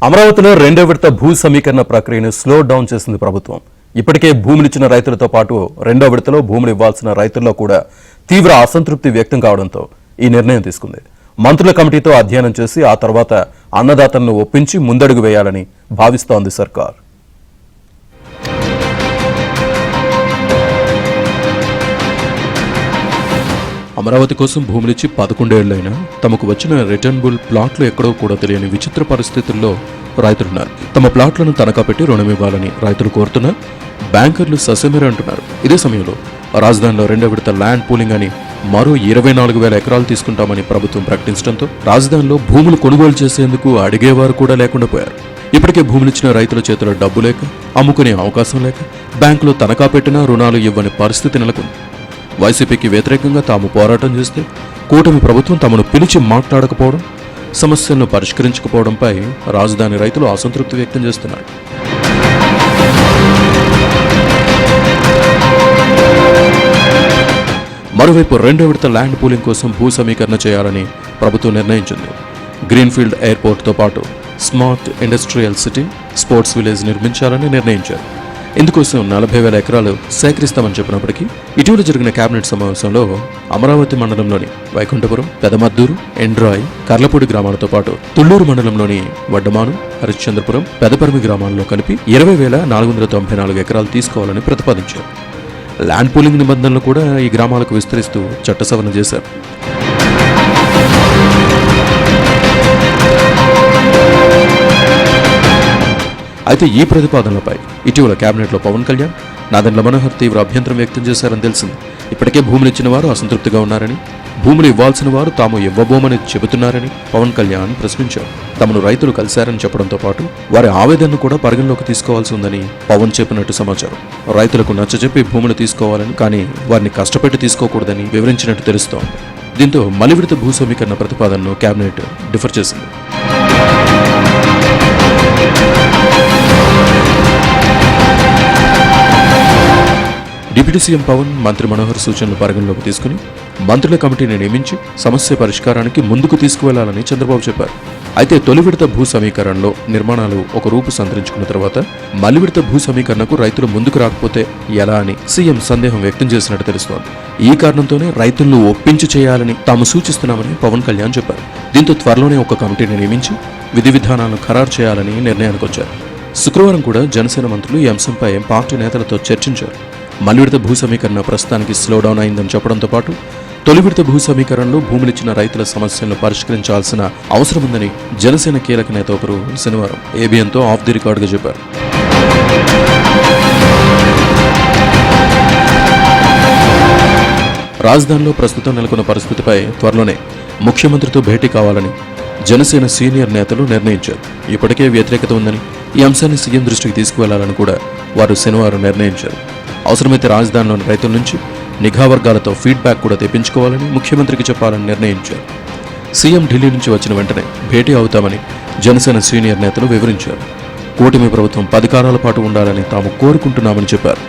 అమరావతిలో రెండో విడత భూ సమీకరణ ప్రక్రియను స్లో డౌన్ చేసింది ప్రభుత్వం. ఇప్పటికే భూములిచ్చిన రైతులతో పాటు రెండో విడతలో భూములు ఇవ్వాల్సిన రైతుల్లో కూడా తీవ్ర అసంతృప్తి వ్యక్తం కావడంతో ఈ నిర్ణయం తీసుకుంది. మంత్రుల కమిటీతో అధ్యయనం చేసి ఆ తర్వాత అన్నదాతలను ఒప్పించి ముందడుగు వేయాలని భావిస్తోంది సర్కార్. అమరావతి కోసం భూములిచ్చి 11 ఏళ్లైనా తమకు వచ్చిన రిటర్నబుల్ ప్లాట్లు ఎక్కడో కూడా తెలియని విచిత్ర పరిస్థితుల్లో రైతులున్నారు. తమ ప్లాట్లను తనఖా పెట్టి రుణమివ్వాలని రైతులు కోరుతున్నా బ్యాంకర్లు ససేమిరా అంటున్నారు. ఇదే సమయంలో రాజధానిలో రెండో విడత ల్యాండ్ పూలింగ్ అని మరో 24,000 ఎకరాలు తీసుకుంటామని ప్రభుత్వం ప్రకటించడంతో రాజధానిలో భూములు కొనుగోలు చేసేందుకు అడిగేవారు కూడా లేకుండా పోయారు. ఇప్పటికే భూములిచ్చిన రైతుల చేతిలో డబ్బు లేక, అమ్ముకునే అవకాశం లేక, బ్యాంకులో తనఖా పెట్టినా రుణాలు ఇవ్వని పరిస్థితి నెలకొంది. వైసీపీకి వ్యతిరేకంగా తాము పోరాటం చేస్తే కూటమి ప్రభుత్వం తమను పిలిచి మాట్లాడకపోవడం, సమస్యలను పరిష్కరించకపోవడంపై రాజధాని రైతులు అసంతృప్తి వ్యక్తం చేస్తున్నారు. మరోవైపు రెండో విడత ల్యాండ్ పూలింగ్ కోసం భూ సమీకరణ చేయాలని ప్రభుత్వం నిర్ణయించింది. గ్రీన్ఫీల్డ్ ఎయిర్పోర్ట్తో పాటు smart industrial city, sports village నిర్మించాలని నిర్ణయించారు. ఇందుకోసం 40,000 ఎకరాలు సేకరిస్తామని చెప్పినప్పటికీ ఇటీవల జరిగిన కేబినెట్ సమావేశంలో అమరావతి మండలంలోని వైకుంఠపురం, పెదమద్దూరు, ఎండ్రాయి, కర్లపూడి గ్రామాలతో పాటు తుళ్లూరు మండలంలోని వడ్డమాను, హరిశ్చంద్రపురం, పెదపరిమి గ్రామాల్లో కలిపి 20,494 ఎకరాలు తీసుకోవాలని ప్రతిపాదించారు. ల్యాండ్ పూలింగ్ నిబంధనలు కూడా ఈ గ్రామాలకు విస్తరిస్తూ చట్ట సవరణ చేశారు. అయితే ఈ ప్రతిపాదనలపై ఇటీవల కేబినెట్లో పవన్ కళ్యాణ్, నాదెండ్ల మనోహర్ తీవ్ర అభ్యంతరం వ్యక్తం చేశారని తెలిసింది. ఇప్పటికే భూములు ఇచ్చిన వారు అసంతృప్తిగా ఉన్నారని, భూములు ఇవ్వాల్సిన వారు తాము ఇవ్వబోమని చెబుతున్నారని పవన్ కళ్యాణ్ ప్రశ్నించారు. తమను రైతులు కలిశారని చెప్పడంతో పాటు వారి ఆవేదనను కూడా పరిగణలోకి తీసుకోవాల్సి ఉందని పవన్ చెప్పినట్టు సమాచారం. రైతులకు నచ్చజెప్పి భూములు తీసుకోవాలని, కానీ వారిని కష్టపెట్టి తీసుకోకూడదని వివరించినట్టు తెలుస్తోంది. దీంతో మలి విడత భూ సమీకరణ ప్రతిపాదనను కేబినెట్ డిఫర్ చేసింది. డిప్యూటీ సీఎం పవన్, మంత్రి మనోహర్ సూచనలు పరిగణలోకి తీసుకుని మంత్రుల కమిటీని నియమించి సమస్య పరిష్కారానికి ముందుకు తీసుకువెళ్లాలని చంద్రబాబు చెప్పారు. అయితే తొలి విడత భూ సమీకరణలో నిర్మాణాలు ఒక రూపు సంతరించుకున్న తర్వాత మలి విడత భూ సమీకరణకు రైతులు ముందుకు రాకపోతే ఎలా అని సీఎం సందేహం వ్యక్తం చేసినట్టు తెలుస్తోంది. ఈ కారణంతోనే రైతులను ఒప్పించి చేయాలని తాము సూచిస్తున్నామని పవన్ కళ్యాణ్ చెప్పారు. దీంతో త్వరలోనే ఒక కమిటీని నియమించి విధి విధానాలను ఖరారు చేయాలని నిర్ణయానికి వచ్చారు. శుక్రవారం కూడా జనసేన మంత్రులు ఈ అంశంపై పార్టీ నేతలతో చర్చించారు. మలి విడత భూ సమీకరణ ప్రస్తుతానికి స్లో డౌన్ అయిందని చెప్పడంతో పాటు తొలి విడత భూ సమీకరణలో భూములిచ్చిన రైతుల సమస్యలను పరిష్కరించాల్సిన అవసరముందని జనసేన కీలక నేత ఒకరు శనివారం ఏబిఎన్తో ఆఫ్ ది రికార్డుగా చెప్పారు. రాజధానిలో ప్రస్తుతం నెలకొన్న పరిస్థితిపై త్వరలోనే ముఖ్యమంత్రితో భేటీ కావాలని జనసేన సీనియర్ నేతలు నిర్ణయించారు. ఇప్పటికే వ్యతిరేకత ఉందని, ఈ అంశాన్ని సీఎం దృష్టికి తీసుకువెళ్లాలని కూడా వారు శనివారం నిర్ణయించారు. అవసరమైతే రాజధానిలోని రైతుల నుంచి నిఘా వర్గాలతో ఫీడ్బ్యాక్ కూడా తెప్పించుకోవాలని ముఖ్యమంత్రికి చెప్పాలని నిర్ణయించారు. సీఎం ఢిల్లీ నుంచి వచ్చిన వెంటనే భేటీ అవుతామని జనసేన సీనియర్ నేతలు వివరించారు. కూటమి ప్రభుత్వం 10 కాలాల పాటు ఉండాలని తాము కోరుకుంటున్నామని చెప్పారు.